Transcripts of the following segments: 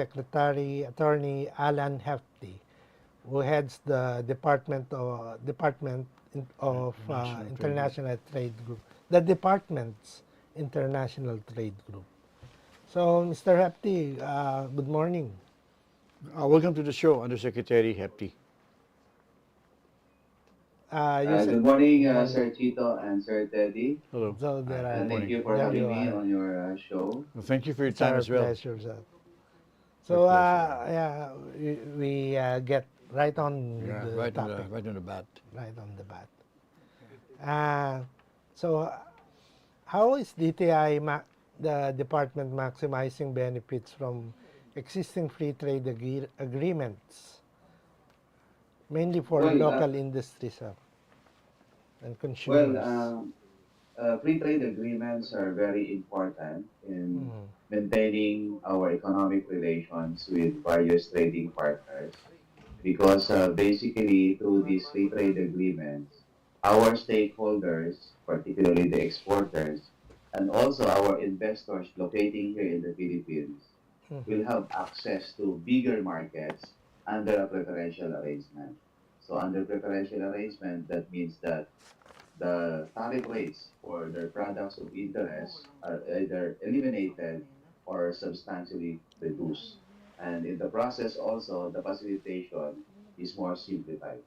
Secretary Attorney Allan Gepty, who heads the International Trade Group, the department's International Trade Group. So, Mr. Gepty, good morning. Welcome to the show, Undersecretary Gepty. Good morning, Sir Chito and Sir Teddy. Hello. So Good Thank morning. you for there you having me are. on your show. Well, thank you for your It's time our as well. pleasure, sir. Our So, pleasure. yeah, we get right on with Yeah, the topic, right on the bat. right on the bat. So, how is the department maximizing benefits from existing free trade agreements, mainly for Well, local industries, sir, and well, consumers? free trade agreements are very important in Mm, maintaining our economic relations with various trading partners because basically through these free trade agreements, our stakeholders, particularly the exporters, and also our investors locating here in the Philippines, mhm. will have access to bigger markets under a preferential arrangement. So under preferential arrangement, that means that the tariff rates for their products of interest are either eliminated or substantially reduced. And in the process also, the facilitation is more simplified.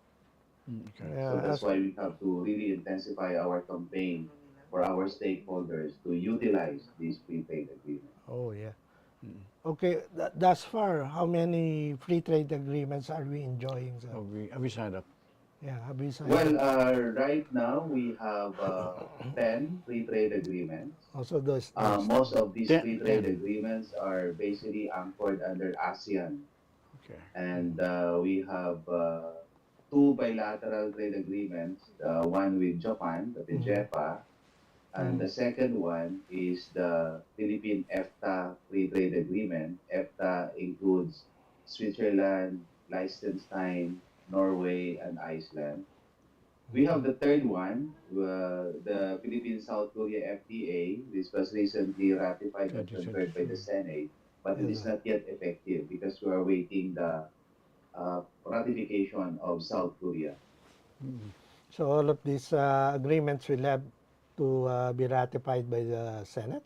Okay. So Yeah, that's why we have to really intensify our campaign for our stakeholders to utilize these free trade agreements. oh yeah. Okay, thus far, how many free trade agreements are we enjoying, sir? We signed up. Yeah, have we signed Well, up? right now we have 10 free trade agreements. Also, those Most of these Ten. free trade 10. agreements are basically anchored under ASEAN. Okay. And we have two bilateral trade agreements, one with Japan, the mm, JEFA, and mm, the second one is the Philippine EFTA Free Trade Agreement. EFTA includes Switzerland, Liechtenstein, Norway, and Iceland. We have the third one, the Philippines-South Korea FTA. This was recently ratified and concurred by the 2023. Senate, but it yes, is sir. not yet effective because we are waiting the ratification of South Korea. So all of these agreements will have to be ratified by the Senate,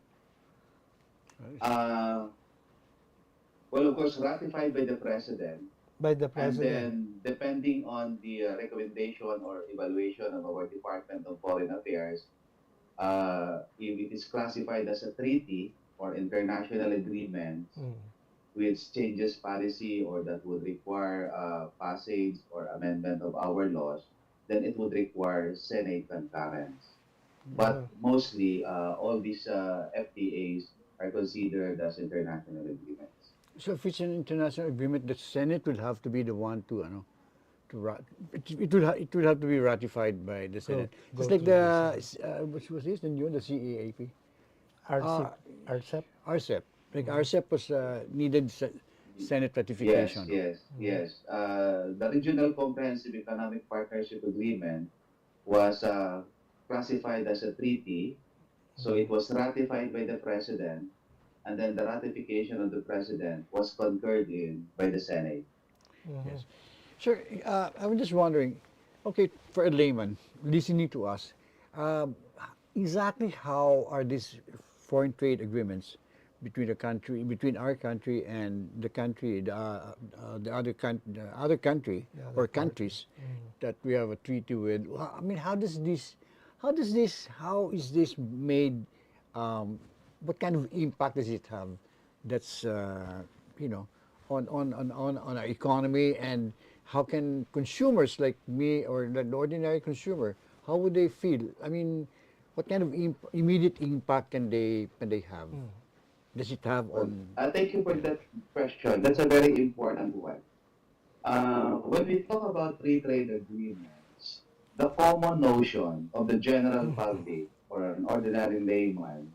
Right. Uh, well, of course, ratified by the President, by the and President. then depending on the recommendation or evaluation of our Department of Foreign Affairs, if it is classified as a treaty or international agreement, Mm. which changes policy or that would require passage or amendment of our laws, then it would require Senate concurrence. Uh, But mostly, all these FTAs are considered as international agreements. So if it's an international agreement, the Senate will have to be the one to, it will have to be ratified by the go Senate. go Just like to the the Senate. which was this the new the CAAP, RCEP, uh, RCEP. RCEP. Like Mm. RCEP was needed Senate Yes, ratification. No? yes, Mm. yes. The Regional Comprehensive Economic Partnership Agreement was classified as a treaty, so it Mm. was ratified by the President, and then the ratification of the President was concurred in by the Senate. Mhm. Yes. Sir, I was just wondering, okay, for a layman listening to us, um, exactly how are these foreign trade agreements between the country, between our country and the country, the other country The other or party. countries Mm. that we have a treaty with? I mean, how is this made? Um, what kind of impact does it have? That's you know, on our economy, and how can consumers like me or the ordinary consumer, how would they feel? I mean, what kind of immediate impact can they have? Mm. Does it have Well, on? thank you for Yeah. that question. That's a very important one. When we talk about free trade agreements, the common notion of the general public or an ordinary layman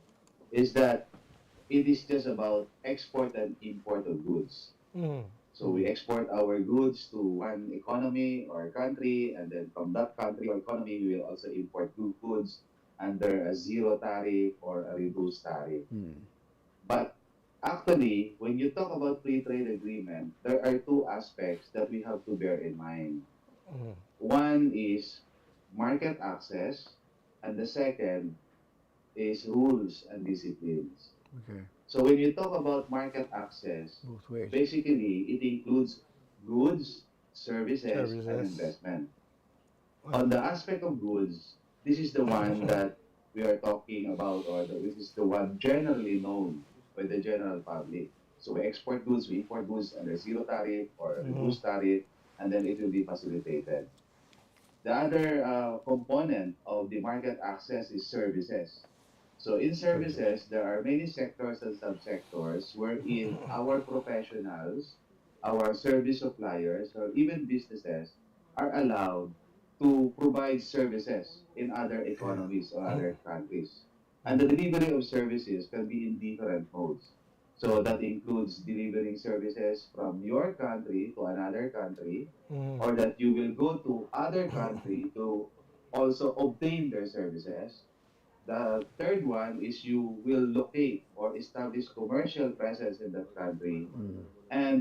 is that it is just about export and import of goods. Mm. So we export our goods to one economy or country, and then from that country or economy, we will also import goods under a zero tariff or a reduced tariff. Hmm. But Actually, when you talk about free trade agreement, there are two aspects that we have to bear in mind. Mm. One is market access, and the second is rules and disciplines. Okay. So when you talk about market access, Both ways. basically it includes goods, services, and Services. investment. Ah. On the aspect of goods, this is the one that we are talking about, or this is the one generally known by the general public. So we export goods, we import goods under zero tariff or Mm. reduced tariff, and then it will be facilitated. The other component of the market access is services. So in Service. services, there are many sectors and subsectors wherein our professionals, our service suppliers, or even businesses are allowed to provide services in other Yeah. economies or other countries. And the Mm. delivery of services can be in different modes. So that includes delivering services from your country to another country, Mm. or that you will go to other country to also obtain their services. The third one is you will locate or establish commercial presence in that country. Mm. And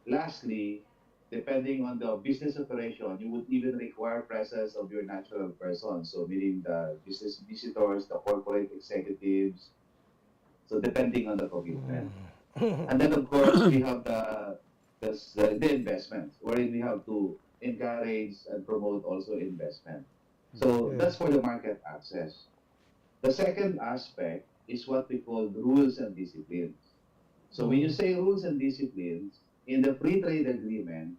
lastly, depending on the business operation, you would even require presence of your natural person. So meaning the business visitors, the corporate executives. So depending on the commitment. Mm. And then of course we have the investments, wherein we have to encourage and promote also investment. So Yeah. that's for the market access. The second aspect is what we call rules and disciplines. So when you Mm. say rules and disciplines, in the free trade agreement,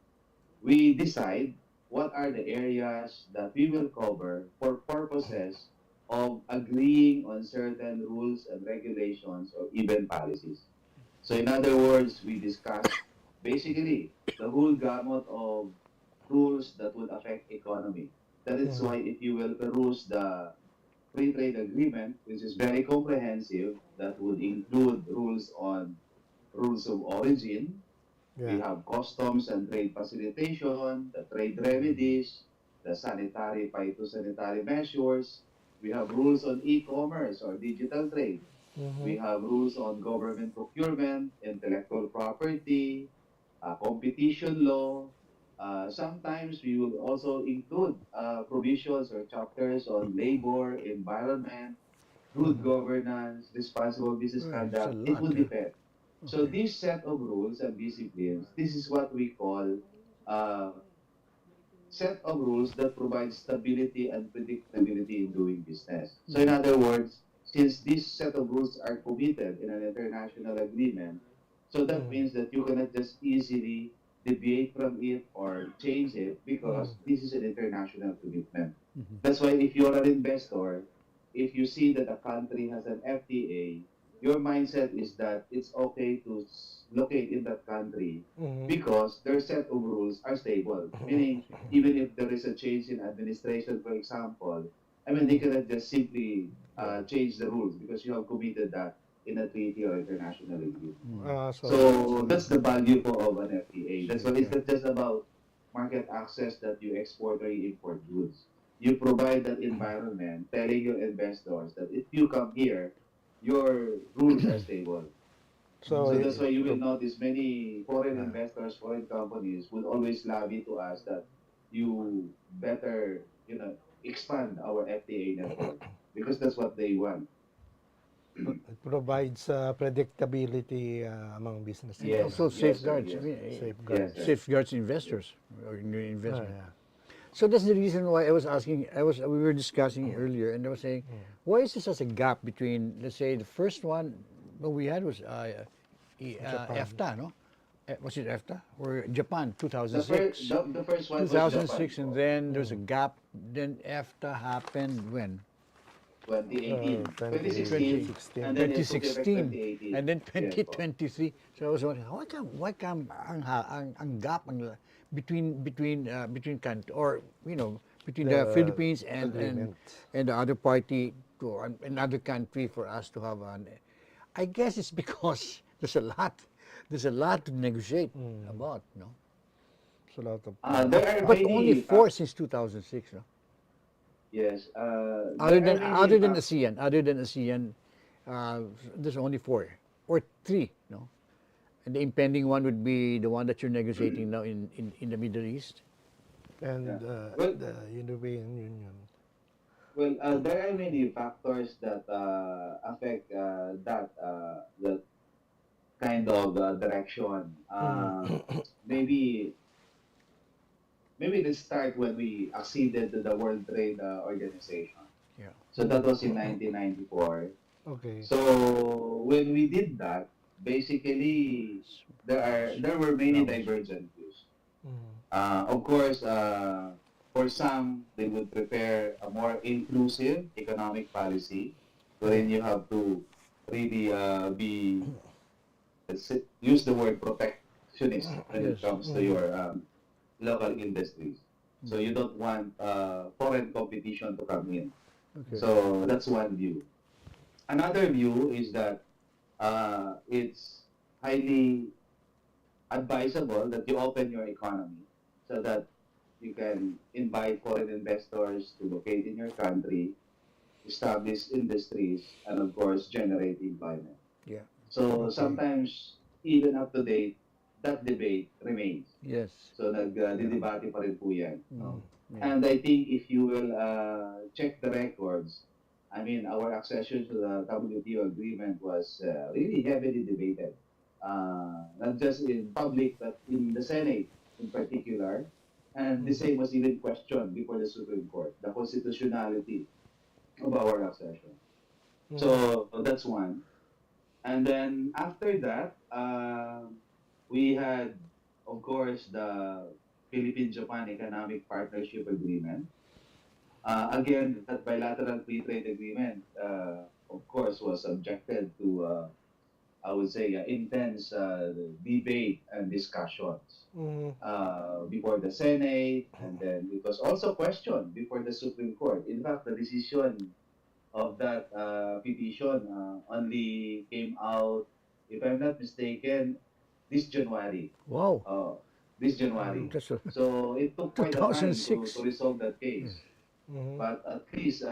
we decide what are the areas that we will cover for purposes of agreeing on certain rules and regulations or even policies. So in other words, we discuss basically the whole gamut of rules that would affect economy. That is Mm. why if you will peruse the free trade agreement, which is very comprehensive, that would include rules of origin. We Yeah. have customs and trade facilitation, the trade remedies, the sanitary phytosanitary measures. We have rules on e-commerce or digital trade. Mm-hmm. We have rules on government procurement, intellectual property, competition law. Sometimes we will also include provisions or chapters on labor, environment, good Mm-hmm. governance, responsible business Right. It's a conduct. It lot. will depend. So Okay. this set of rules and disciplines, this is what we call uh, set of rules that provide stability and predictability in doing business. So in Mm. other words, since this set of rules are committed in an international agreement, so that Mm. means that you cannot just easily deviate from it or change it Mm. because this is an international commitment. Mhm. That's why if you're an investor, if you see that a country has an FTA, your mindset is that it's okay to locate in that country Mm. because their set of rules are stable. Meaning, even if there is a change in administration, for example, I mean, they Mm. cannot just simply Yeah. change the rules because you have committed that in a treaty or international agreement. Mm. So So that's the value of an FTA. That's why it's yeah. not just about market access that you export or you import goods. You provide that environment, telling your investors that if you come here, your rules are stable. So So Mm. that's it why you will pro- notice many foreign uh, investors, foreign companies will always lobby to us that you better, expand our FTA network because that's what they want. it provides predictability among And businesses. Yes, also yes, sir, safeguards. I yes, mean, sir. Yes, Safeguards. sir. safeguards investors or new Ah, investment. yeah. So that's the reason why I was asking. We were discussing earlier, and I was saying, Mm. why is there such a gap between, let's say, the first one what we had was Japan. EFTA, no? Was it EFTA or Japan, The first, 2006? the first one was Japan, 2006, and then there's a Mm. gap. Then EFTA happened when? 2018, 20, 2016, 2016. and then it took effect 2016, 2018. and then Yes, po. 2023. So I was wondering, why come ang gap between or between the The Philippines and agreement. the other party to another country for us to have an. I guess it's because there's a lot to negotiate Mm. about, no. It's a lot of There are But only many, four since 2006, no. yes, Other there are than many, ASEAN, there's only four. or three, no? And the impending one would be the one that you're negotiating now in the Middle East. And Yeah. Well, the European Union. well, there are many factors that affect that kind of direction. Maybe maybe let's start when we acceded to the World Trade Organization. Yeah. So that was in 1994. Okay. So when we did that, basically there were many divergent views. Mm. Of course, for some, they would prepare a more inclusive economic policy, wherein you have to really be use the word protectionist when it Yes. comes to your local industries. So you don't want foreign competition to come in. Okay. So that's one view. Another view is that it's highly advisable that you open your economy so that you can invite foreign investors to locate in your country, establish industries, and of course, generate employment. Yeah. So Okay. sometimes, even up to date, that debate remains. Yes. So nagdidebate pa rin po yan. No? Yeah. And I think if you will check the records, I mean, our accession to the WTO agreement was really heavily debated. Not just in public, but in the Senate in particular. And the same was even questioned before the Supreme Court, the constitutionality of our accession. So that's one. And then after that, we had, of course, the Philippine-Japan Economic Partnership Agreement. Again, that bilateral free trade agreement, of course, was subjected to, I would say, intense debate and discussions Mm. before the Senate, and then it was also questioned before the Supreme Court. In fact, the decision of that petition only came out, if I'm not mistaken, this January. Wow. This January. That's a, So it took quite a time to 2006. resolve that case. Mm. But at least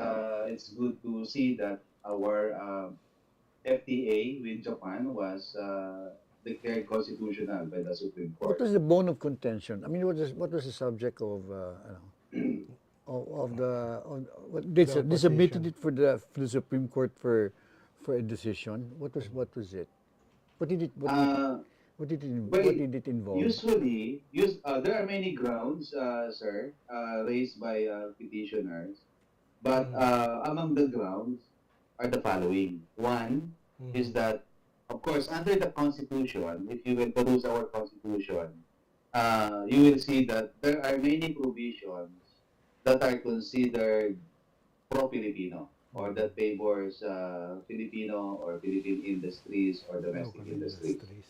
it's good to see that our FTA with Japan was declared constitutional by the Supreme What Court. was the bone of contention? I mean, what was the subject of of the what they submitted opposition. it for the Supreme Court for a decision. What was it? What did it what did it, Uh, what well, did it involve? usually, there are many grounds, sir, raised by petitioners. But among the grounds are the following. One is that, of course, under the Constitution, if you will peruse our Constitution, you will see that there are many provisions that are considered pro-Filipino or that favors Filipino or Philippine industries or domestic Local industries. industries.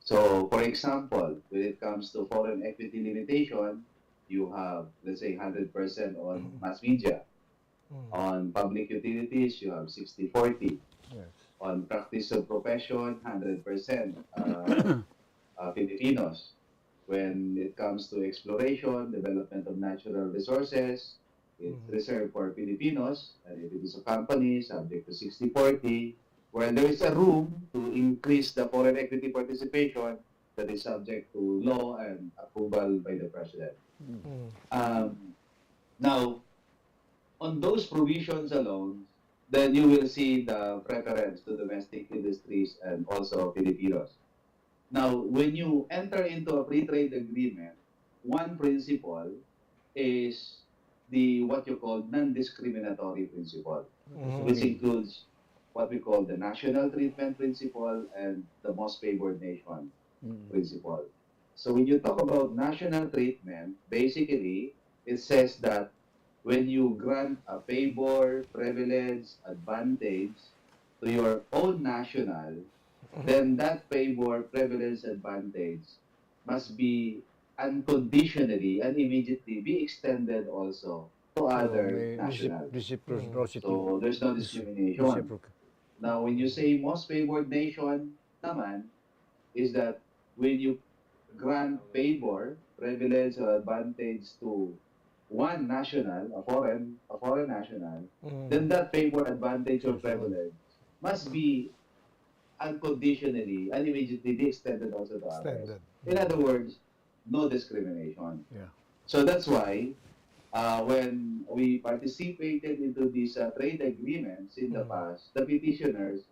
So, for example, when it comes to foreign equity limitation, you have, let's say, 100% on mass media. On public utilities, you have 60-40. Yes. On practice of profession, 100% Filipinos. When it comes to exploration, development of natural resources, it's reserved for Filipinos. And if it is a company, subject to 60-40. Well, there is a room to increase the foreign equity participation that is subject to law and approval by the President. Now, on those provisions alone, then you will see the preference to domestic industries and also Filipinos. Now, when you enter into a free trade agreement, one principle is the what you call non-discriminatory principle, which includes what we call the national treatment principle and the most favored nation principle. So when you talk about national treatment, basically it says that when you grant a favor, privilege, advantage to your own national, then that favor, privilege, advantage must be unconditionally and immediately be extended also to other May nationals. reciprocity. So there's no discrimination. Reciprocal. Now, when you say most favored nation naman, is that when you grant favor, privilege, or advantage to one national, a foreign national, then that favor, advantage, or privilege must be unconditionally and immediately be extended also to others. Standard. In other words, no discrimination. Yeah. So that's why when we participated into these trade agreements in the Mm. past, the petitioners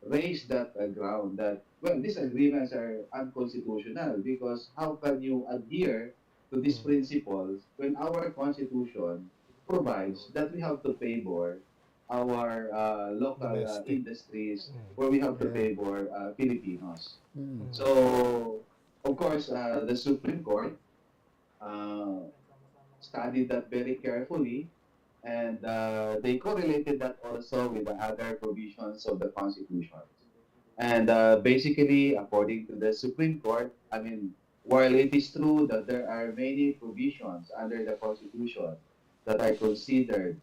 raised that ground that, well, these agreements are unconstitutional because how can you adhere to these Mm. principles when our constitution provides that we have to favor our local Domestic. industries, Mm. where we have to Yeah. favor Filipinos. Mm. Mm. So, of course, the Supreme Court uh, studied that very carefully, and they correlated that also with the other provisions of the Constitution. And basically, according to the Supreme Court, I mean, while it is true that there are many provisions under the Constitution that are considered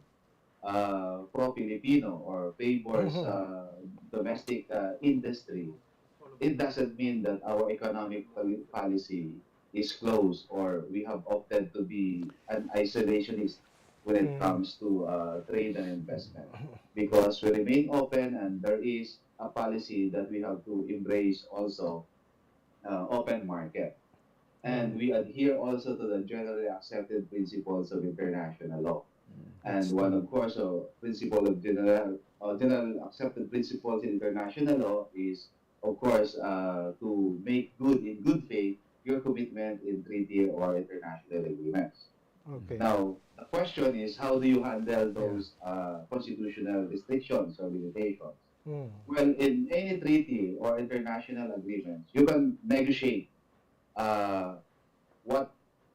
pro-Filipino or favors Mhm. domestic industry, it doesn't mean that our economic policy is closed or we have opted to be an isolationist when it Mm. comes to trade and investment, because we remain open and there is a policy that we have to embrace also, open market, and Mm. we adhere also to the generally accepted principles of international law. And That's one, true. of course, principle of general accepted principles in international law is, of course, to make good in good faith your commitment in treaty or international agreements. Okay. Now, the question is, how do you handle Yeah. those constitutional restrictions or limitations? Mm. Well, in any treaty or international agreements, you can negotiate uh, what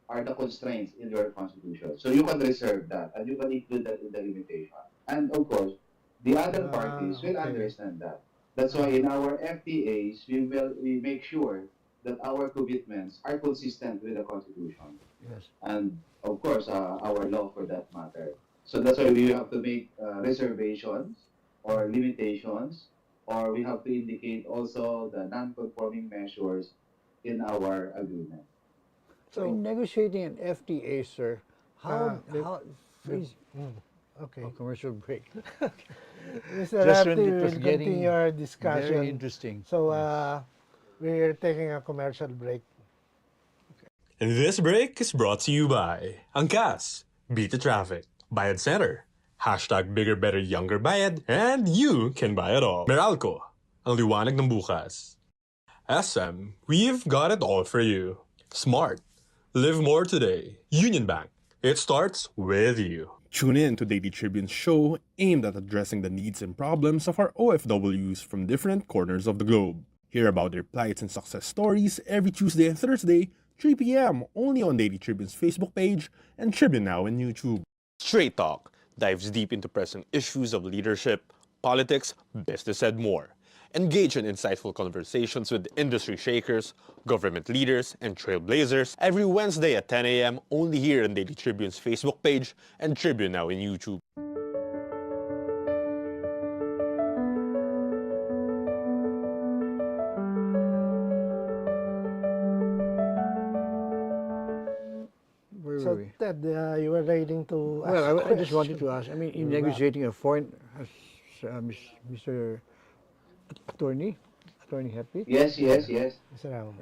are the constraints in your constitution. So you can reserve that and you can include that in the limitation. And of course, the other parties will Okay. understand that. That's why in our FTAs, we make sure that our commitments are consistent with the constitution Yes. and of course our law for that matter. So that's why we have to make reservations or Mm. limitations, or we have to indicate also the non-conforming measures in our agreement. So in So, negotiating an FTA, sir, how be- how be- is mm. Okay. commercial break? Mr. Just Rapti, when it we was will getting continue our very discussion. interesting. So, Yes. we're taking a commercial break. And this break is brought to you by Angkas, Beat the Traffic, Bayad Center, hashtag Bigger Better Younger Bayad, and you can buy it all. Meralco, ang liwanag ng bukas. SM, we've got it all for you. Smart, live more today. Union Bank, it starts with you. Tune in to Daily Tribune's show aimed at addressing the needs and problems of our OFWs from different corners of the globe. Hear about their plights and success stories every Tuesday and Thursday, 3 p.m. only on Daily Tribune's Facebook page and Tribune Now on YouTube. Straight Talk dives deep into pressing issues of leadership, politics, business, and more. Engage in insightful conversations with industry shakers, government leaders, and trailblazers every Wednesday at 10 a.m. only here on Daily Tribune's Facebook page and Tribune Now in YouTube. Where were So, we? Ted, you were waiting to ask Well, a I just wanted question. to ask. I mean, in We're back. negotiating a foreign, Mr. Attorney Happy. Yes, yes, yes. Mr. Ram.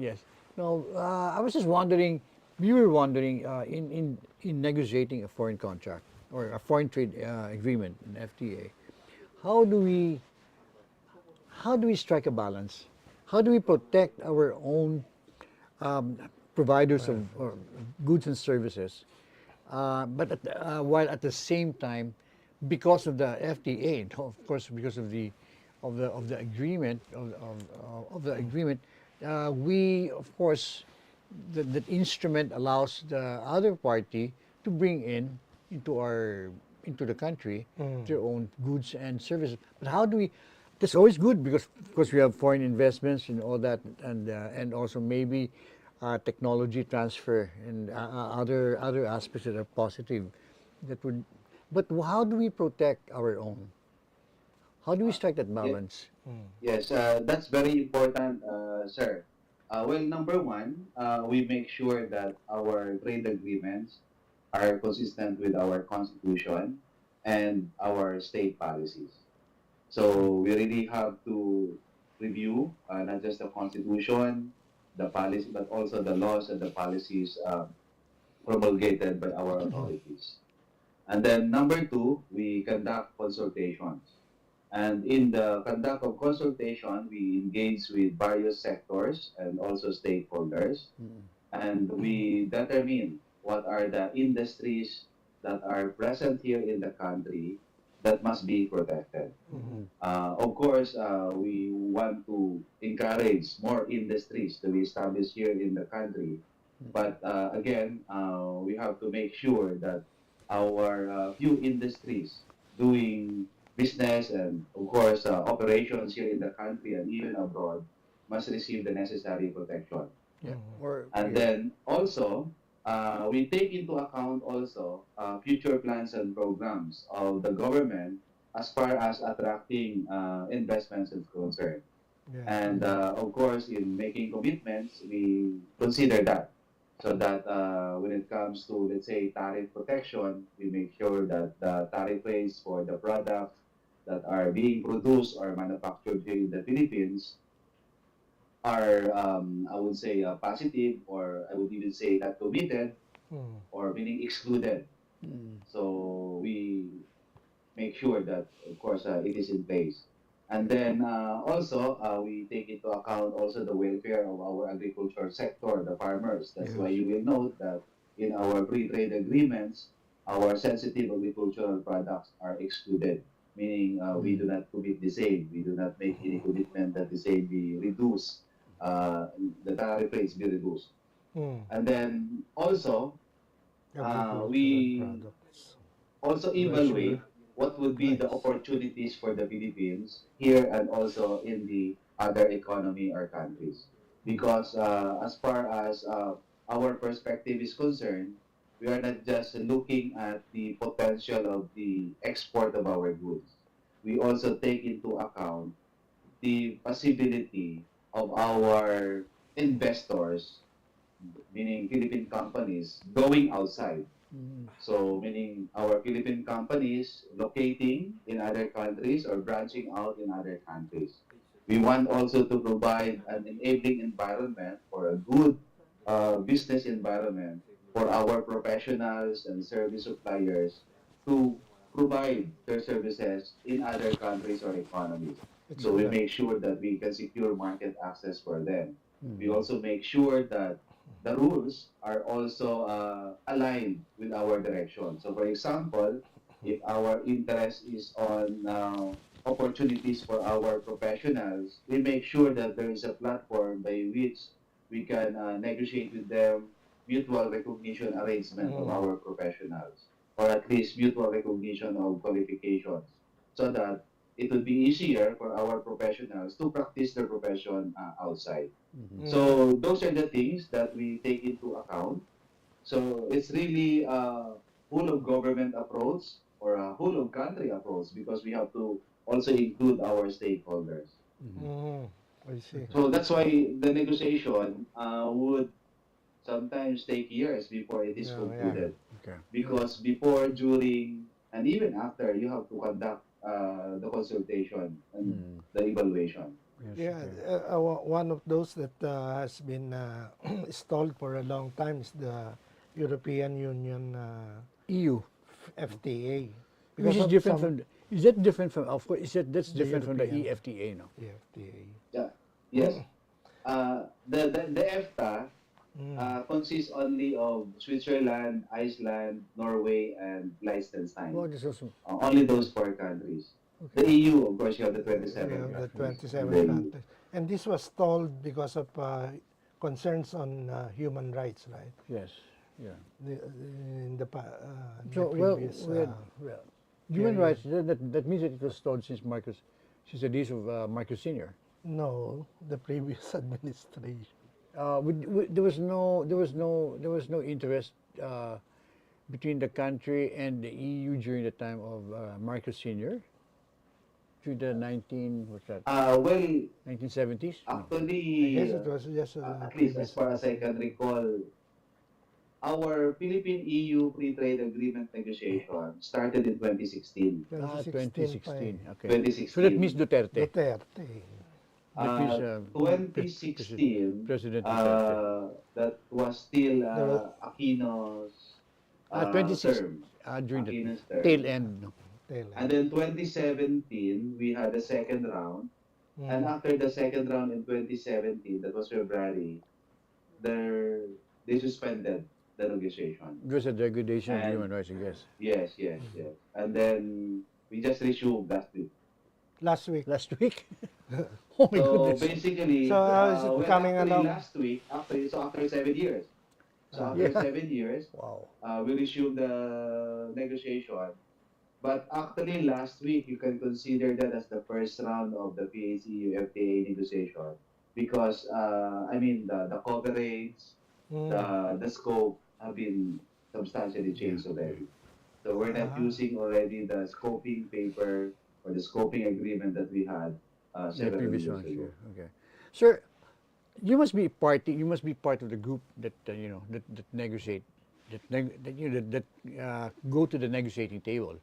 Yes. No, I was just wondering. We were wondering in negotiating a foreign contract or a foreign trade agreement, an FTA. How do we strike a balance? How do we protect our own providers of or goods and services, but while at the same time, because of the FTA, and of course because of the agreement of the agreement, we of course that instrument allows the other party to bring into the country their own goods and services. But how do we? That's always good because of course we have foreign investments and all that, and also maybe technology transfer and other aspects that are positive. That would, but how do we protect our own? How do we strike that Ye- balance? Yes, that's very important, sir. Well, number one, we make sure that our trade agreements are consistent with our constitution and our state policies. So we really have to review not just the constitution, the policy, but also the laws and the policies promulgated by our authorities. And then number two, we conduct consultations. And in the conduct of consultation, we engage with various sectors and also stakeholders. And we determine what are the industries that are present here in the country that must be protected. Of course, we want to encourage more industries to be established here in the country. But again, we have to make sure that our few industries doing business and, of course, operations here in the country and even abroad must receive the necessary protection. Yeah. Or And then also, we take into account also future plans and programs of the government as far as attracting investments is concerned. Yeah. And of course, in making commitments, we consider that. So that when it comes to, let's say, tariff protection, we make sure that the tariff rates for the products that are being produced or manufactured here in the Philippines are, I would say, positive, or I would even say not committed, or meaning excluded. So we make sure that, of course, it is in place. And then also, we take into account also the welfare of our agriculture sector, the farmers. That's why you will note that in our free trade agreements, our sensitive agricultural products are excluded, meaning we do not commit the same. We do not make any commitment that the same be reduced, the tariff rates be reduced. And then also, Agricultural we products. also Rice evaluate sugar. what would be the Rice. opportunities for the Philippines here and also in the other economy or countries. Because as far as our perspective is concerned, we are not just looking at the potential of the export of our goods. We also take into account the possibility of our investors, meaning Philippine companies, going outside. So, meaning our Philippine companies locating in other countries or branching out in other countries. We want also to provide an enabling environment or a good business environment for our professionals and service suppliers to provide their services in other countries or economies. It's So we good. make sure that we can secure market access for them. We also make sure that the rules are also aligned with our direction. So, for example, if our interest is on opportunities for our professionals, we make sure that there is a platform by which we can negotiate with them mutual recognition arrangement of our professionals, or at least mutual recognition of qualifications, so that it would be easier for our professionals to practice their profession outside. So those are the things that we take into account. So it's really a whole of government approach or a whole of country approach, because we have to also include our stakeholders. I see. So that's why the negotiation would sometimes take years before it is Yeah, concluded. okay. Because before, during, and even after, you have to conduct the consultation and the evaluation. Yeah, one of those that has been stalled for a long time is the European Union EU. FTA. Which is of different some- from, is that different from, of course, that's The different from the European. EFTA, no? the FTA. Yeah. Yes. The EFTA consists only of Switzerland, Iceland, Norway, and Liechtenstein. Oh, this also, Only those four countries. The EU, of course, you have the 27 Yeah, the countries. 27 The EU. countries. And this was stalled because of concerns on human rights, right? yes, yeah. In the, So, the well, previous, well, human period. rights, that means that it was stalled since since the days of Marcos Sr. no, the previous administration. There was no interest between the country and the EU during the time of Marcos Sr. During the what's that, Well, 1970s? No. I actually, guess it was just at least as previous far as I can administration. recall, our Philippine-EU Free Trade Agreement negotiation started in 2016. 2016. Okay. 2016. So that means Duterte. Duterte. That means 2016, President Duterte. that was still There was- Aquino's 26 term. during the Aquino's term. tail end. No? Tail And end. then 2017, we had a second round. And after the second round in 2017, that was February, they suspended the negotiation. It was a degradation of And- human rights, I guess. Yes, yes, yes. And then we just resumed last week. Last week. Last week? Oh my So goodness. basically, So how is it well, coming actually along? last week, after 7 years. So after Yeah. 7 years, Wow. we resumed the negotiation. But actually, last week, you can consider that as the first round of the PACU-FTA negotiation. Because, the coverage, the scope have been substantially changed already. So we're not using already the scoping paper or the scoping agreement that we had The several previous years one, ago. sure. Okay. Sir, you must be party. You must be part of the group that that negotiate, that go to the negotiating table.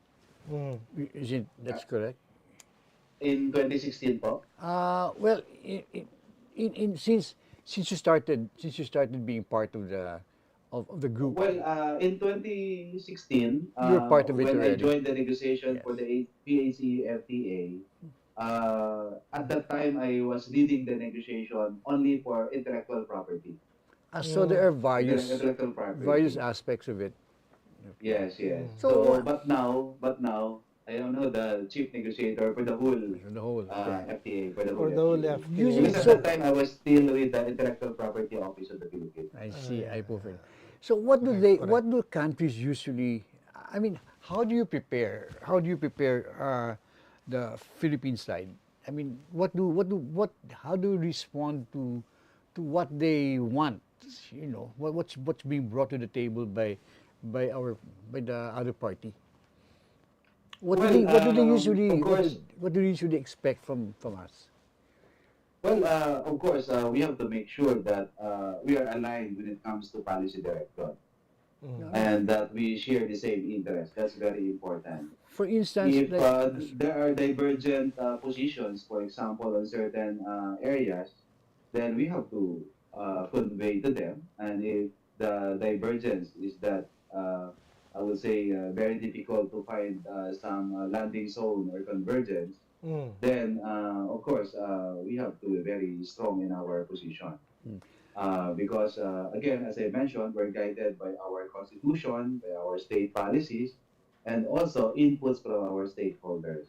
Isn't that's correct? In 2016 po, Well, since you started being part of the group. well, in 2016, You were part of it when I already. joined the negotiation Yes. for the PAC-FTA, at that time I was leading the negotiation only for intellectual property. So there are various Intellectual property. aspects of it. Yes, yes. So, So, but now, I don't know the chief negotiator for the whole The whole. FTA, for the For whole the whole FTA. FTA. Usually- Because So- at that time I was still with the Intellectual Property Office of the Philippines. I see. I perfect. So what do what do countries usually? I mean, how do you prepare? How do you prepare the Philippine side? I mean, how do you respond to what they want? You know, what's being brought to the table by the other party? What do Well, they usually of course- what do they usually expect from us? Well, of course, we have to make sure that we are aligned when it comes to policy direction and that we share the same interest. That's very important. For instance, If like, there are divergent positions, for example, on certain areas, then we have to convey to them. And if the divergence is that, I would say, very difficult to find some landing zone or convergence, then of course we have to be very strong in our position. Because again, as I mentioned, we're guided by our constitution, by our state policies, and also inputs from our stakeholders.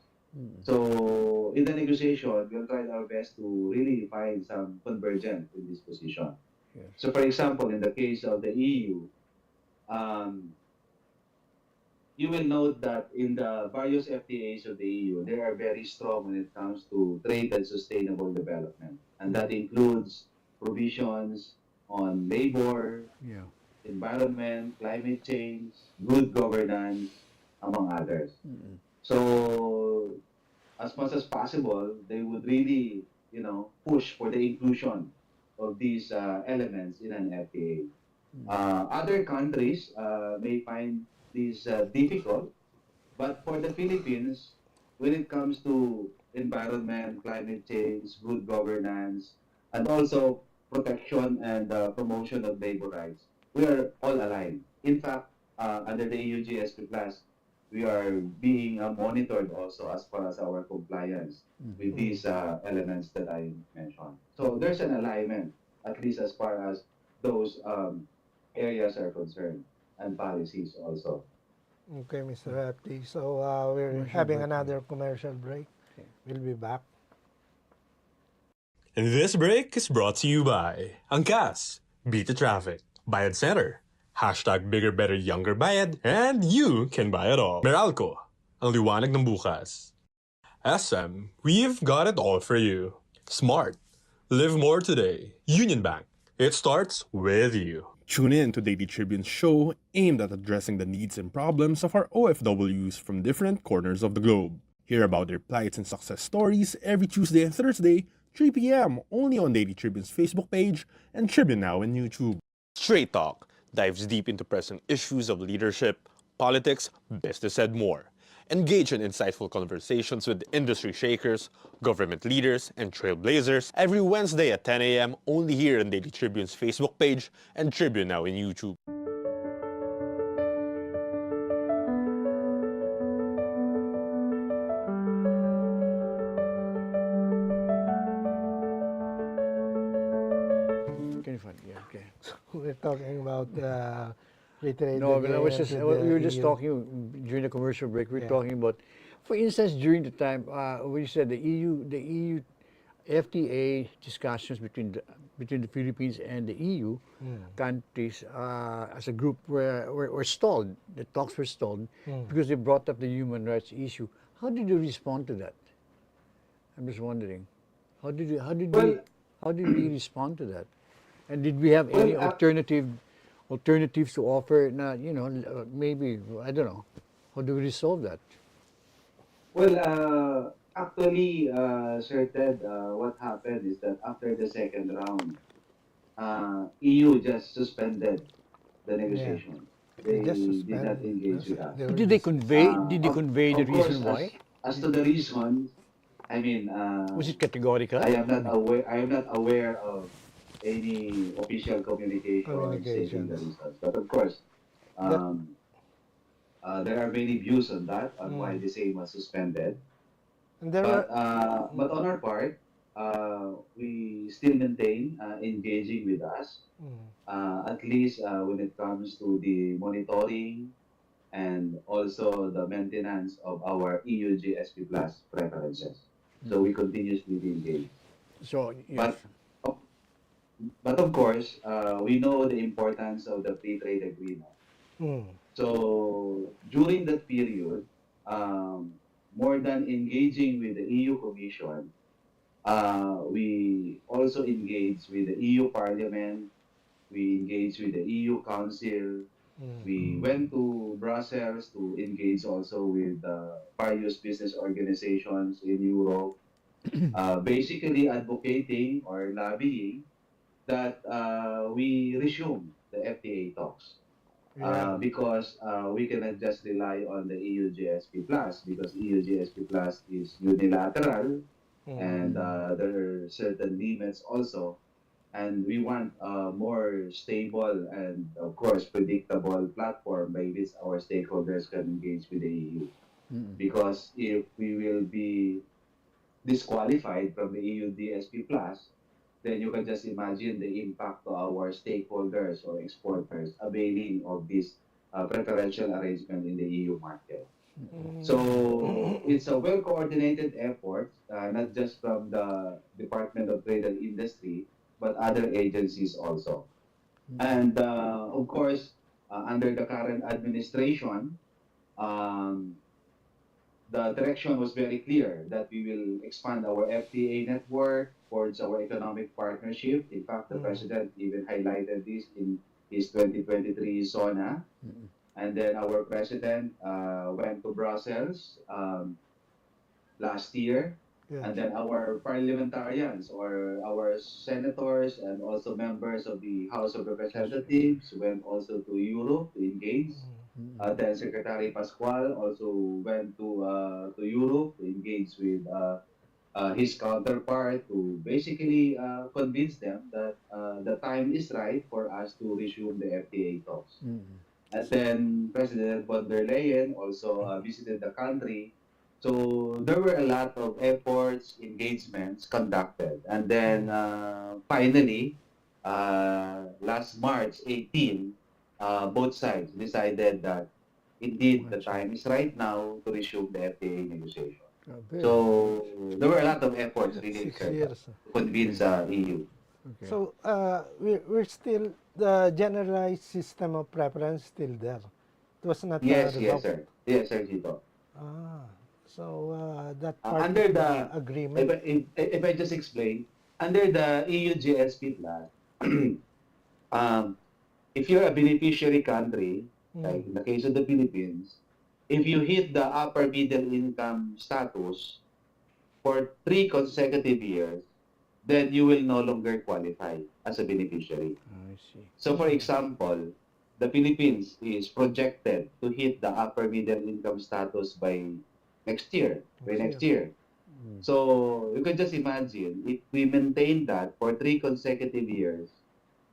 So in the negotiation, we'll try our best to really find some convergence in this position. Yes. So for example, in the case of the EU, you will note that in the various FTAs of the EU, they are very strong when it comes to trade and sustainable development. And that includes provisions on labor, yeah. environment, climate change, good governance, among others. So, as much as possible, they would really, push for the inclusion of these elements in an FTA. Other countries may find this difficult, but for the Philippines, when it comes to environment, climate change, good governance, and also protection and promotion of labor rights, we are all aligned. In fact, under the EU GSP Plus, we are being monitored also as far as our compliance with these elements that I mentioned. So there's an alignment, at least as far as those areas are concerned, and policies also. Okay, Mr. Gepty. So we're having another commercial break. We'll be back. And this break is brought to you by Angkas, Beat the Traffic, Bayad Center, hashtag Bigger Better Younger Bayad, and you can buy it all. Meralco, ang liwanag ng bukas. SM, we've got it all for you. Smart, live more today. Union Bank, it starts with you. Tune in to Daily Tribune's show aimed at addressing the needs and problems of our OFWs from different corners of the globe. Hear about their plights and success stories every Tuesday and Thursday, 3 p.m. only on Daily Tribune's Facebook page and Tribune Now on YouTube. Straight Talk, dives deep into present issues of leadership, politics, business, and more. Engage in insightful conversations with industry shakers, government leaders, and trailblazers every Wednesday at 10 a.m. only here on Daily Tribune's Facebook page and Tribune Now in YouTube. Can you find? Yeah, okay. We're talking about free trade. No, but I was agreement just, with we the were just EU. talking during the commercial break. We were Yeah. talking about, for instance, during the time when you said the EU FTA discussions between the Philippines and the EU countries as a group were stalled. The talks were stalled because they brought up the human rights issue. How did you respond to that? I'm just wondering, how did Well, we respond to that? And did we have any Well, alternatives to offer? Na, maybe I don't know. How do we resolve that? Well, actually, Sir Ted, what happened is that after the second round, EU just suspended the negotiation. They They just did not suspended. engage with us. They were Did they just- convey? Did they convey the Of course, reason why? as to the reason, I mean, Was it categorical? I am not aware. I am not aware of any official communication stating the Communications. reasons. But of course, um, there are many views on that, on why the same was suspended. And there were But on our part, we still maintain engaging with us, at least when it comes to the monitoring and also the maintenance of our EU GSP Plus preferences. So we continuously engage. So yes. But of course, we know the importance of the free trade agreement. So during that period, more than engaging with the EU Commission, we also engaged with the EU Parliament, we engaged with the EU Council, we went to Brussels to engage also with various business organizations in Europe, basically advocating or lobbying that we resume the FTA talks. Because we cannot just rely on the EU GSP Plus because EU GSP Plus is unilateral and there are certain limits also. And we want a more stable and, of course, predictable platform by which our stakeholders can engage with the EU. Because if we will be disqualified from the EU GSP Plus, then you can just imagine the impact to our stakeholders or exporters availing of this preferential arrangement in the EU market. So it's a well-coordinated effort, not just from the Department of Trade and Industry, but other agencies also. And of course, under the current administration, the direction was very clear that we will expand our FTA network towards our economic partnership. In fact, the president even highlighted this in his 2023 SONA. And then our president went to Brussels last year. And then our parliamentarians or our senators and also members of the House of Representatives went also to Europe to engage. Then Secretary Pascual also went to Europe to engage with his counterpart to basically convince them that the time is right for us to resume the FTA talks. And then President von der Leyen also visited the country. So there were a lot of efforts, engagements conducted. And then finally, last March 18, both sides decided that indeed the time is right now to resume the FTA negotiation. So there were a lot of efforts really 6 years. to convince EU. Okay. So we're still, the generalized system of preference still there. It was not Yes, revoked. sir. Yes, sir, Chito. So that part Under of the agreement. if I just explain, under the EU GSP Plus, if you're a beneficiary country, like in the case of the Philippines, if you hit the upper middle income status for 3 consecutive years, then you will no longer qualify as a beneficiary. I see. So for example, the Philippines is projected to hit the upper middle income status by next year. So you can just imagine if we maintain that for 3 consecutive years.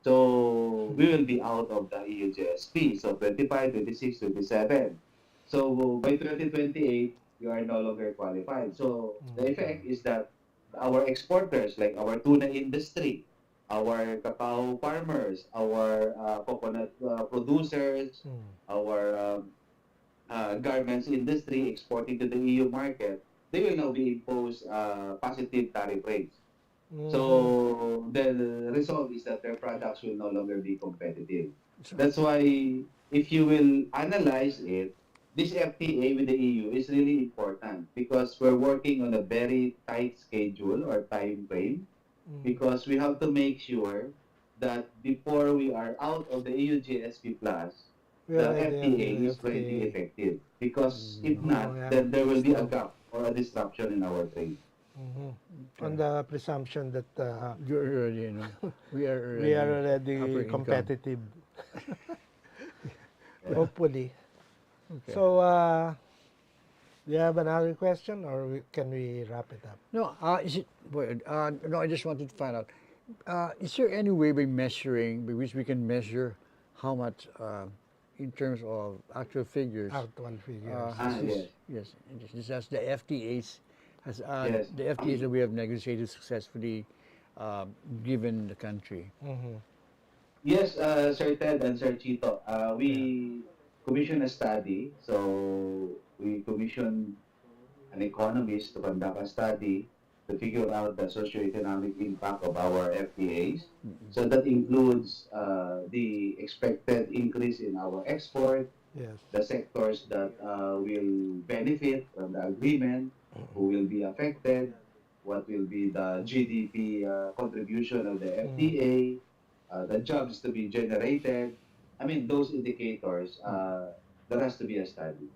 So we will be out of the EU GSP. So 25, 26, 27. So by 2028, you are no longer qualified. So the effect is that our exporters, like our tuna industry, our cacao farmers, our coconut producers, our garments industry exporting to the EU market, they will now be imposed positive tariff rates. So the result is that their products will no longer be competitive. That's why if you will analyze it, this FTA with the EU is really important because we're working on a very tight schedule or time frame because we have to make sure that before we are out of the EU GSP Plus, We the already have FTA the is going to be FTA. effective. Because if Oh, not, yeah, then there will be a still. gap or a disruption in our trade. On the presumption that You're already, we are already, we are upper already income. competitive. Hopefully. Okay. So, do you have another question, or can we wrap it up? No, is it? Wait, no, I just wanted to find out. Is there any way by which we can measure how much, in terms of actual figures? Actual figures. Yes. Yes, this has the FTAs, Yes. the FTAs that we have negotiated successfully, given the country. Yes, Sir Ted and Sir Chito, we commissioned a study. So we commissioned an economist to conduct a study to figure out the socioeconomic impact of our FTAs. So that includes the expected increase in our export, Yes. the sectors that will benefit from the agreement, who will be affected, what will be the GDP contribution of the FTA, the jobs to be generated. I mean, those indicators, there has to be a study.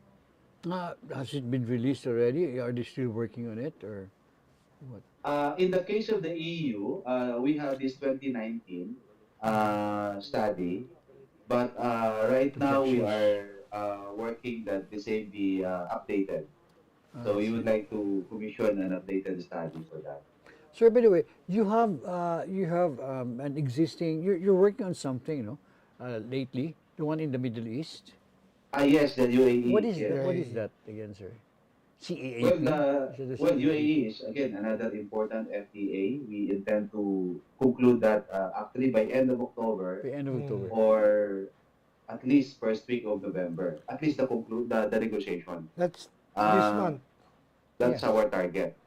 Has it been released already? Are they still working on it, or what? In the case of the EU, we have this 2019 study, but right now we Projections. are working that the same be updated. So I we would see. like to commission an updated study for that. Sir, by the way, you have an existing. You're working on something, lately. The one in the Middle East. Yes, the What UAE. is Yes. that? What UAE. is that again, sir? Well, CAAP? the Is it the well, UAE CAAP? is again another important FTA. We intend to conclude that actually by end of October By end of October. or at least first week of November. At least the conclude the negotiation. That's this Uh, month. that's Yeah. our target.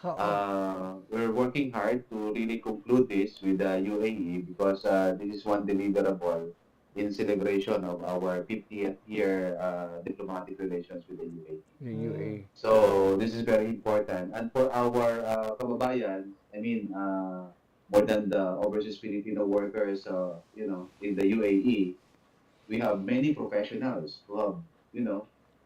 How? We're working hard to really conclude this with the UAE because this is one deliverable in celebration of our 50th year diplomatic relations with the UAE. The UA. So this is very important. And for our kababayan, I mean, more than the overseas Filipino workers, in the UAE, we have many professionals who have,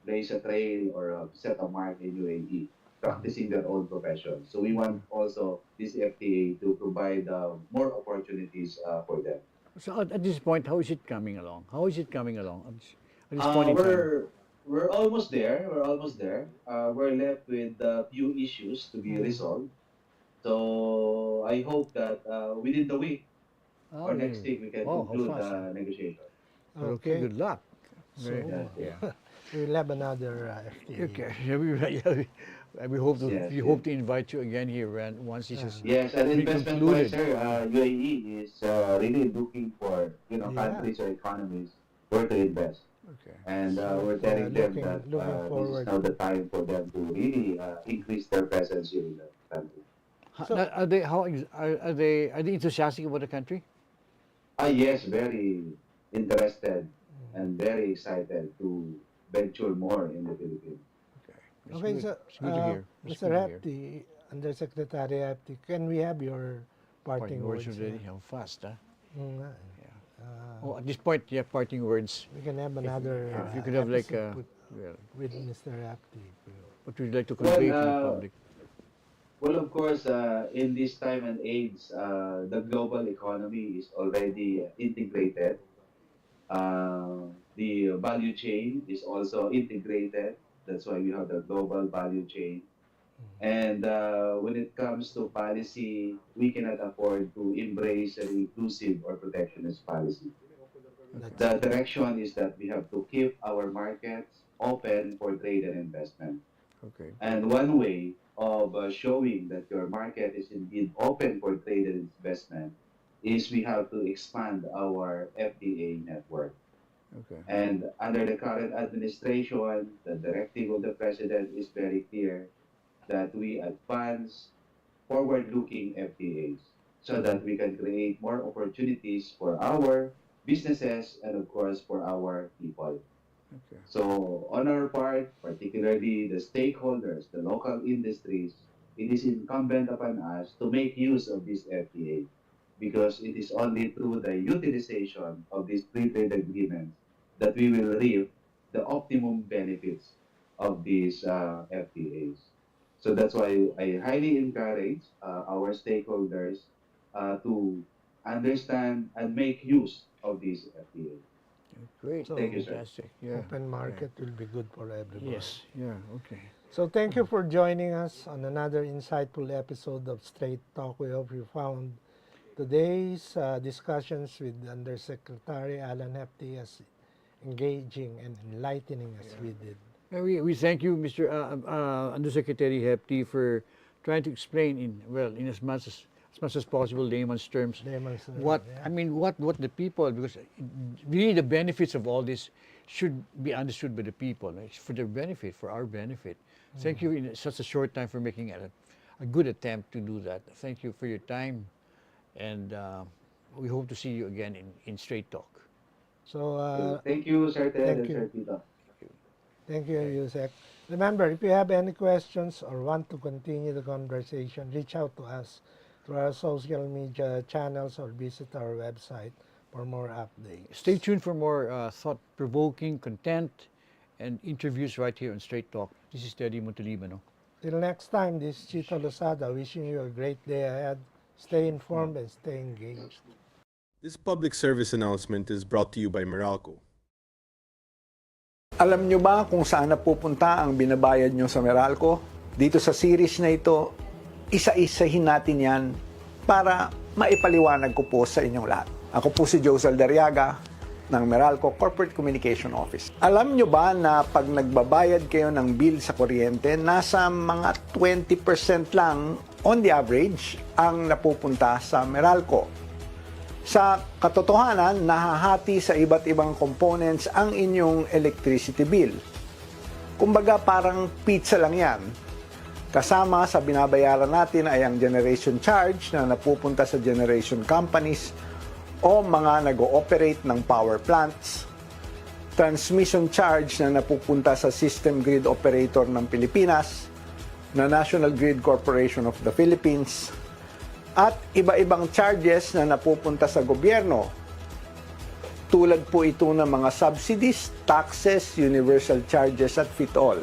blazed a trail or set a mark in UAE, practicing their own profession. So we want also this FTA to provide more opportunities for them. So at this point, how is it coming along? How is it coming along at this point Uh, in time? we're we're almost there. We're almost there. We're left with a few issues to be resolved. So I hope that within the week Oh, or next really? week we can Wow, how conclude fast, huh? the negotiation. Well, okay, Okay. good luck. So, Very, Yes, yes, yeah. we will have another FTA. Okay. We hope to yes, we yes. hope to invite you again here once this is Yes, an been investment concluded. advisor, UAE is really looking for Yeah. countries or economies where to invest, Okay. and So we're yeah, telling them that looking this is forward. now the time for them to really increase their presence here in the country. So Now, are they enthusiastic about the country? Yes, very interested and very excited to venture more in the Philippines. Okay. That's okay, good. so It's good to hear. It's Mr. good to hear. Repti, Undersecretary Repti, can we have your parting Parting words words? already. How fast, huh? Yeah. Oh, at this point, yeah, parting words. We can have another If you could have like episode well, with Mr. Repti. what would you like to Well, convey to the public? Well, of course, in this time and age, the global economy is already integrated. The value chain is also integrated. That's why we have the global value chain. And when it comes to policy, we cannot afford to embrace an inclusive or protectionist policy. The direction is that we have to keep our markets open for trade and investment. Okay. And one way of showing that your market is indeed open for trade and investment is we have to expand our FTA network. Okay. And under the current administration, the directive of the president is very clear that we advance forward-looking FTAs so that we can create more opportunities for our businesses and, of course, for our people. Okay. So on our part, particularly the stakeholders, the local industries, it is incumbent upon us to make use of this FTA because it is only through the utilization of these free trade agreements that we will reap the optimum benefits of these FTAs. So that's why I highly encourage our stakeholders to understand and make use of these FTAs. Great. So, Thank you, sir. Fantastic. Yeah. Open market will be good for everyone. Yes. Yeah. Okay. So thank you for joining us on another insightful episode of Straight Talk. We hope you found today's discussions with Undersecretary Allan Gepty as engaging and enlightening as we did. And we thank you, Mr. Undersecretary Gepty, for trying to explain in as much as possible layman's terms what what the people, because really the benefits of all this should be understood by the people. It's for their benefit, for our benefit. Thank you in such a short time for making a good attempt to do that. Thank you for your time, and we hope to see you again in Straight Talk. So Thank you, Sir Ted and you. Sir Chito. thank you, Yusek. Remember, if you have any questions or want to continue the conversation, reach out to us through our social media channels or visit our website for more updates. Stay tuned for more thought-provoking content and interviews right here on Straight Talk. This is Teddy Montelibano. Till next time, this is Chito Lozada wishing you a great day ahead. Stay informed and stay engaged. This public service announcement is brought to you by Meralco. Alam nyo ba kung saan napupunta ang binabayad nyo sa Meralco? Dito sa series na ito, isa-isahin natin yan para maipaliwanag ko po sa inyong lahat. Ako po si Joe Saldariaga ng Meralco Corporate Communication Office. Alam nyo ba na pag nagbabayad kayo ng bill sa kuryente, nasa mga 20% lang on the average ang napupunta sa Meralco? Sa katotohanan, nahahati sa iba't ibang components ang inyong electricity bill. Kumbaga parang pizza lang yan. Kasama sa binabayaran natin ay ang generation charge na napupunta sa generation companies o mga nag-ooperate ng power plants, transmission charge na napupunta sa system grid operator ng Pilipinas, na National Grid Corporation of the Philippines, at iba-ibang charges na napupunta sa gobyerno. Tulad po ito ng mga subsidies, taxes, universal charges at fit-all.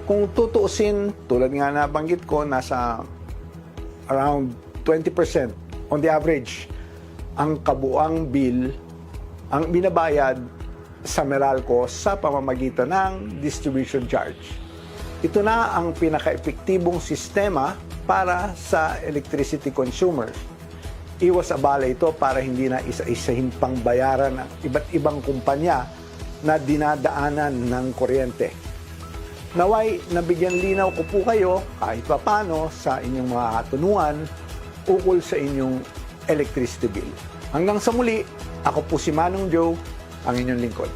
Kung tutuusin, tulad nga nabanggit ko, nasa around 20% on the average ang kabuang bill ang binabayad sa Meralco sa pamamagitan ng distribution charge. Ito na ang pinaka-epektibong sistema para sa electricity consumers. Iwas abala ito para hindi na isa-isahin pang bayaran ng iba't ibang kumpanya na dinadaanan ng kuryente. Naway, nabigyan linaw ko po kayo kahit papano sa inyong mga katanungan ukol sa inyong electricity bill. Hanggang sa muli, ako po si Manong Joe, ang inyong lingkod.